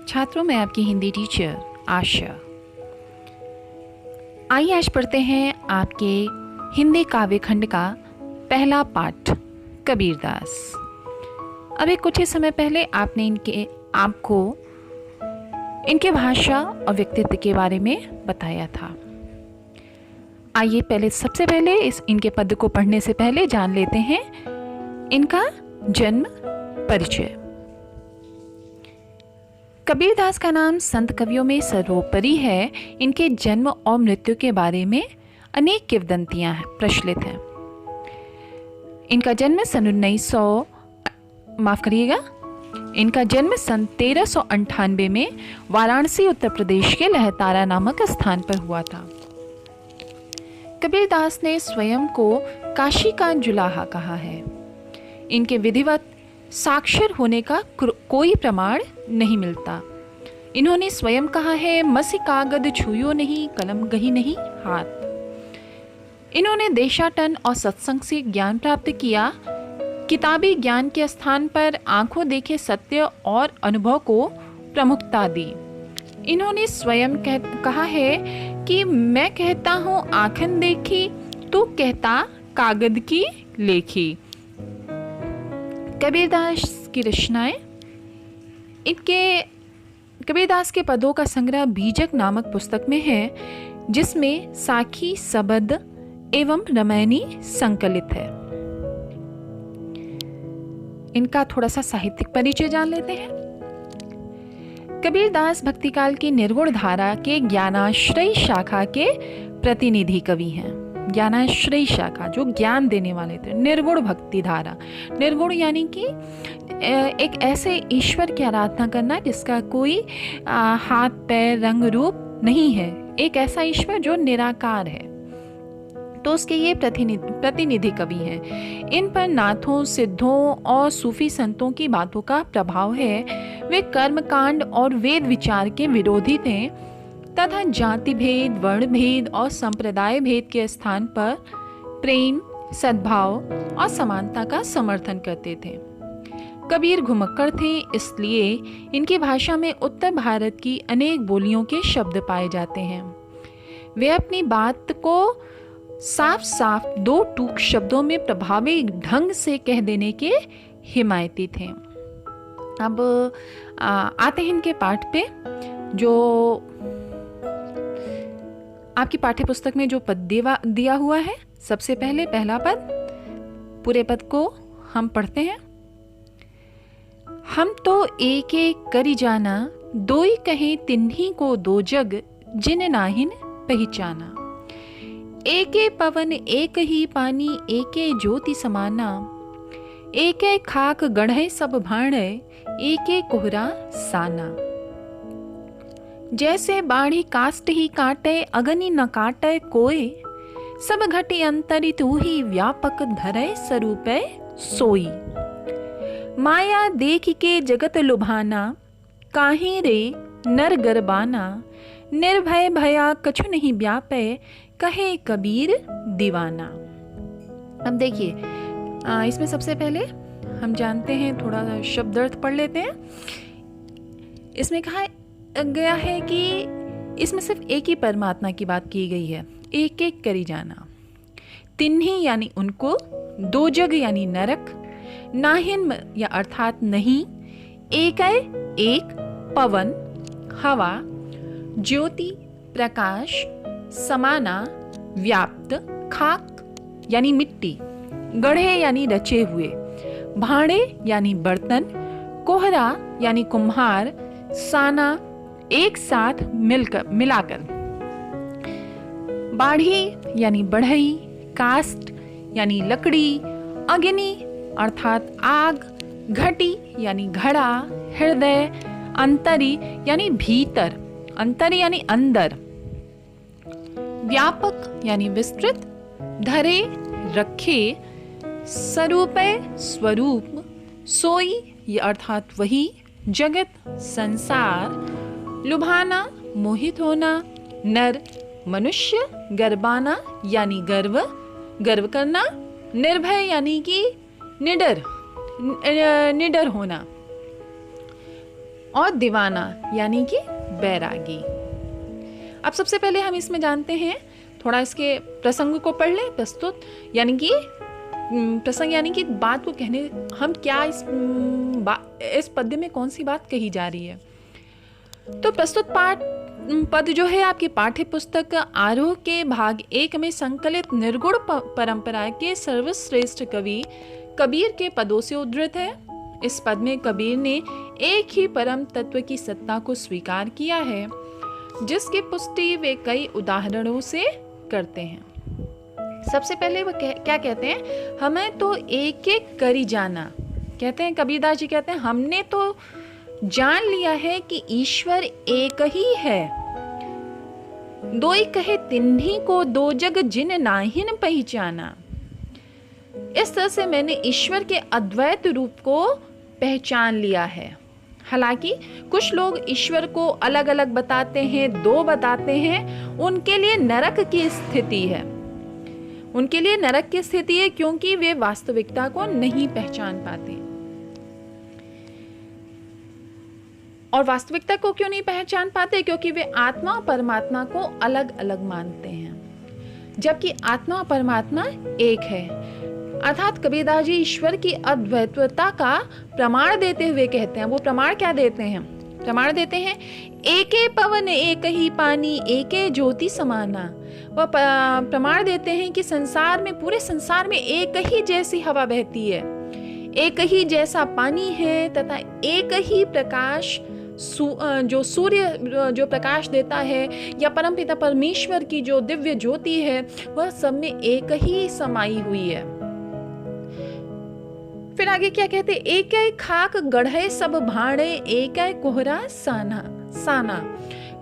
छात्रों, मैं आपकी हिंदी टीचर आशा। आइए आज पढ़ते हैं आपके हिंदी काव्य खंड का पहला पाठ, कबीरदास। अभी कुछ ही समय पहले आपने आपको इनके भाषा और व्यक्तित्व के बारे में बताया था। आइए सबसे पहले इनके पद को पढ़ने से पहले जान लेते हैं इनका जन्म परिचय। कबीरदास का नाम संत कवियों में सर्वोपरि है। इनके जन्म और मृत्यु के बारे में अनेक किंवदंतियां प्रचलित हैं। इनका जन्म सन 1398 में वाराणसी उत्तर प्रदेश के लहतारा नामक स्थान पर हुआ था। कबीरदास ने स्वयं को काशी का जुलाहा कहा है। इनके विधिवत साक्षर होने का कोई प्रमाण नहीं मिलता। इन्होंने स्वयं कहा है, मसी कागद छुयो नहीं, कलम गही नहीं हाथ। इन्होंने देशाटन और सत्संग से ज्ञान प्राप्त किया। किताबी ज्ञान के स्थान पर आंखों देखे सत्य और अनुभव को प्रमुखता दी। इन्होंने स्वयं कहा है कि मैं कहता हूँ आँखन देखी, तू कहता कागद की लेखी। कबीरदास की रचनाएं। कबीरदास के पदों का संग्रह बीजक नामक पुस्तक में है, जिसमें साखी, सबद एवं रामायणी संकलित है। इनका थोड़ा सा साहित्यिक परिचय जान लेते हैं। कबीरदास भक्तिकाल की निर्गुण धारा के ज्ञानाश्रयी शाखा के प्रतिनिधि कवि हैं। ज्ञानाश्रयी शाखा, जो ज्ञान देने वाले थे। निर्गुण भक्ति धारा, निर्गुण यानी कि एक ऐसे ईश्वर की आराधना करना जिसका कोई हाथ पैर रंग रूप नहीं है। एक ऐसा ईश्वर जो निराकार है, तो उसके ये प्रतिनिधि कवि हैं। इन पर नाथों, सिद्धों और सूफी संतों की बातों का प्रभाव है। वे कर्मकांड और वेद विचार के विरोधी थे तथा जाति भेद, वर्ण भेद और संप्रदाय भेद के स्थान पर प्रेम, सद्भाव और समानता का समर्थन करते थे। कबीर घुमक्कड़ थे, इसलिए इनकी भाषा में उत्तर भारत की अनेक बोलियों के शब्द पाए जाते हैं। वे अपनी बात को साफ साफ दो टूक शब्दों में प्रभावी ढंग से कह देने के हिमायती थे। अब आते हैं इनके पाठ पे। जो आपकी पाठ्य पुस्तक में जो पद दिया हुआ है, सबसे पहले पहला पद, पूरे पद को हम पढ़ते हैं। हम तो एक एक करी जाना, दोई कहे तिन्ही को दो जग, जिन नाहिन पहचाना। एके पवन एक ही पानी, एके ज्योति समाना। एके खाक गढ़े सब भाणे, एके कोहरा साना। जैसे बाढ़ी कास्ट ही काटे, अगनि न काटे कोय। सब घटी अंतरि तू ही, व्यापक धरे स्वरूपे सोई। माया देख के जगत लुभाना, काहे रे नर गरबाना। निर्भय भया कछु नहीं व्यापे, कहे कबीर दीवाना। अब देखिए, इसमें सबसे पहले हम जानते हैं, थोड़ा शब्दार्थ पढ़ लेते हैं। इसमें कहा गया है कि इसमें सिर्फ एक ही परमात्मा की बात की गई है। एक एक करी जाना, तिन्ही यानी उनको, दो जग यानी नरक, नाहिन या अर्थात नहीं, एक पवन हवा, ज्योति प्रकाश, समाना व्याप्त, खाक यानी मिट्टी, गढ़े यानी रचे हुए, भांडे यानी बर्तन, कोहरा यानी कुम्हार, साना एक साथ मिलाकर, बाढ़ी यानी बढ़ई, कास्ट यानी लकड़ी, अग्नि अर्थात आग, घटी यानी घड़ा, हृदय, अंतरी यानी भीतर, अंतरी यानी अंदर, व्यापक यानी विस्तृत, धरे रखे, स्वरूपे स्वरूप, सोई ये अर्थात वही, जगत संसार, लुभाना मोहित होना, नर मनुष्य, गर्बाना यानी गर्व, गर्व करना, निर्भय यानी कि निडर, निडर होना, और दीवाना यानी कि बैरागी। अब सबसे पहले हम इसमें जानते हैं, थोड़ा इसके प्रसंग को पढ़ लें। प्रस्तुत यानी कि प्रसंग यानी कि बात को कहने, हम क्या इस पद्य में कौन सी बात कही जा रही है। तो प्रस्तुत पद जो है आपकी पाठ्य पुस्तक आरोह के भाग 1 में संकलित निर्गुण परंपरा के सर्वश्रेष्ठ कवि कबीर के पदों से उद्धृत है। इस पद में कबीर ने एक ही परम तत्व की सत्ता को स्वीकार किया है, जिसकी पुष्टि वे कई उदाहरणों से करते हैं। सबसे पहले वो क्या कहते हैं, हमें तो एक एक करी जाना। कहते हैं कबीरदास जी कहते हैं हमने तो जान लिया है कि ईश्वर एक ही है। दोई कहे तिन्ही को दो जग जिन नाहिन पहचाना। इस तरह से मैंने ईश्वर के अद्वैत रूप को पहचान लिया है। हालांकि कुछ लोग ईश्वर को अलग अलग बताते हैं, दो बताते हैं, उनके लिए नरक की स्थिति है। उनके लिए नरक की स्थिति है क्योंकि वे वास्तविकता को नहीं पहचान पाते। और वास्तविकता को क्यों नहीं पहचान पाते? क्योंकि वे आत्मा और परमात्मा को अलग अलग मानते हैं, जबकि आत्मा और परमात्मा एक है। अर्थात कबीरदास जी ईश्वर की अद्वैतता का प्रमाण देते हुए कहते हैं। वो प्रमाण क्या देते हैं? प्रमाण देते हैं एके पवन एक ही पानी एके ज्योति समाना। वह प्रमाण देते हैं कि संसार में, पूरे संसार में एक ही जैसी हवा बहती है, एक ही जैसा पानी है, तथा एक ही प्रकाश जो सूर्य जो प्रकाश देता है, या परमपिता परमेश्वर की जो दिव्य ज्योति है, वह सब में एक ही समाई हुई है। फिर आगे क्या कहते हैं, एक खाक गढ़े सब भाड़े एक कोहरा साना।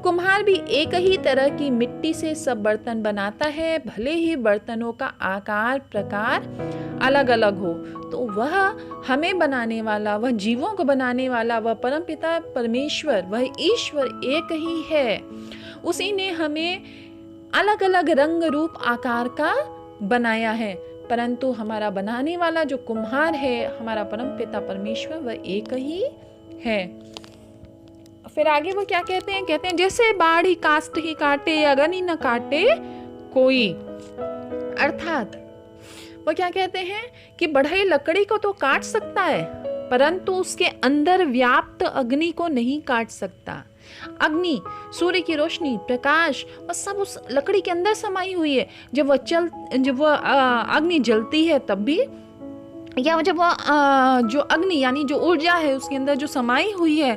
कुम्हार भी एक ही तरह की मिट्टी से सब बर्तन बनाता है, भले ही बर्तनों का आकार प्रकार अलग अलग हो, तो वह हमें बनाने वाला, वह जीवों को बनाने वाला, वह परमपिता परमेश्वर, वह ईश्वर एक ही है। उसी ने हमें अलग अलग रंग रूप आकार का बनाया है, परंतु हमारा बनाने वाला जो कुम्हार है, हमारा परमपिता परमेश्वर, वह एक ही है। फिर आगे वो क्या कहते हैं? कहते हैं जैसे बाढ़ ही काष्ठ ही काटे अग्नि न काटे कोई। अर्थात वो क्या कहते हैं कि बढ़ई लकड़ी को तो काट सकता है, परंतु उसके अंदर व्याप्त अग्नि को नहीं काट सकता। अग्नि, सूर्य की रोशनी, प्रकाश, वह सब उस लकड़ी के अंदर समाई हुई है। जब वह अग्नि जलती है तब भी, या जब वह जो अग्नि यानी जो ऊर्जा है उसके अंदर जो समाई हुई है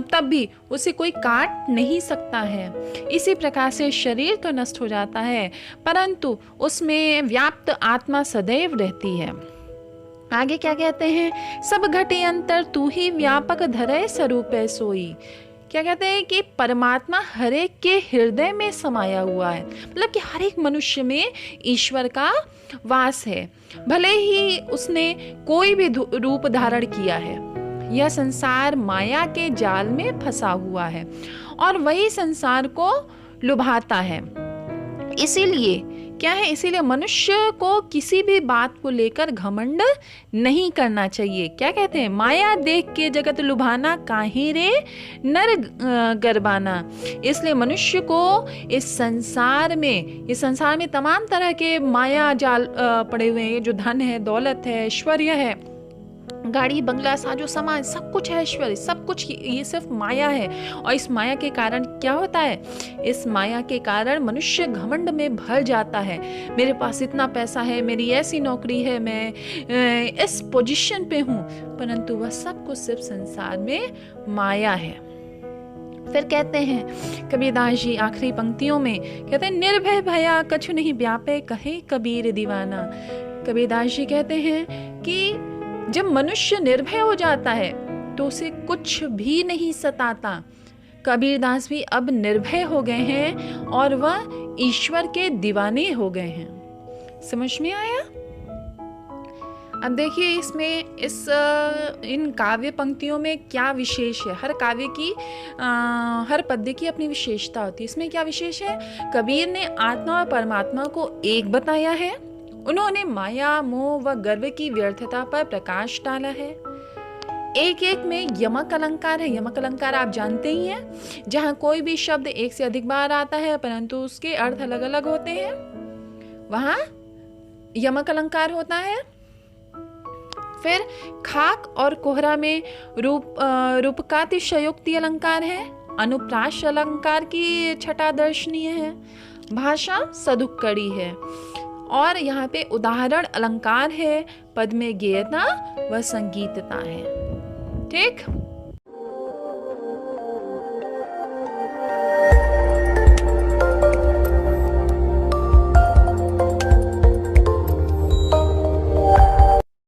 तब भी उसे कोई काट नहीं सकता है। इसी प्रकार से शरीर तो नष्ट हो जाता है, परंतु उसमें व्याप्त आत्मा सदैव रहती है। आगे क्या कहते हैं, सब घटे अंतर तू ही व्यापक धरे स्वरूप सोई। क्या कहते हैं कि परमात्मा हर एक के हृदय में समाया हुआ है, मतलब कि हर एक मनुष्य में ईश्वर का वास है, भले ही उसने कोई भी रूप धारण किया है। यह संसार माया के जाल में फंसा हुआ है और वही संसार को लुभाता है। इसीलिए क्या है, इसीलिए मनुष्य को किसी भी बात को लेकर घमंड नहीं करना चाहिए। क्या कहते हैं, माया देख के जगत लुभाना काहे रे नर गरबाना। इसलिए मनुष्य को इस संसार में तमाम तरह के माया जाल पड़े हुए हैं। जो धन है, दौलत है, ऐश्वर्य है, गाड़ी बंगला, साजो सामान, सब कुछ है ऐश्वर्य, सब कुछ ये सिर्फ माया है। और इस माया के कारण क्या होता है, इस माया के कारण मनुष्य घमंड में भर जाता है। मेरे पास इतना पैसा है, मेरी ऐसी नौकरी है, मैं इस पोजीशन पे हूँ, परंतु वह सब कुछ सिर्फ संसार में माया है। फिर कहते हैं कबीरदास जी आखिरी पंक्तियों में कहते हैं, निर्भय भया कछु नहीं व्यापे कहे कबीर दीवाना। कबीरदास जी कहते हैं कि जब मनुष्य निर्भय हो जाता है तो उसे कुछ भी नहीं सताता। कबीरदास भी अब निर्भय हो गए हैं और वह ईश्वर के दीवाने हो गए हैं। समझ में आया? अब देखिए इसमें इन काव्य पंक्तियों में क्या विशेष है। हर काव्य की हर पद्य की अपनी विशेषता होती है। इसमें क्या विशेष है? कबीर ने आत्मा और परमात्मा को एक बताया है। उन्होंने माया, मोह व गर्व की व्यर्थता पर प्रकाश डाला है। एक एक में यमक अलंकार है। यमक अलंकार आप जानते ही हैं, जहाँ कोई भी शब्द एक से अधिक बार आता है परंतु उसके अर्थ अलग अलग होते हैं, वहाँ यमक अलंकार होता है। फिर खाक और कोहरा में रूपकातिशयोक्ति अलंकार है। अनुप्रास अलंकार की छटा दर्शनीय है। भाषा सदुक्कड़ी है। और यहाँ पे उदाहरण अलंकार है। पद में गेयता व संगीतता है। ठीक।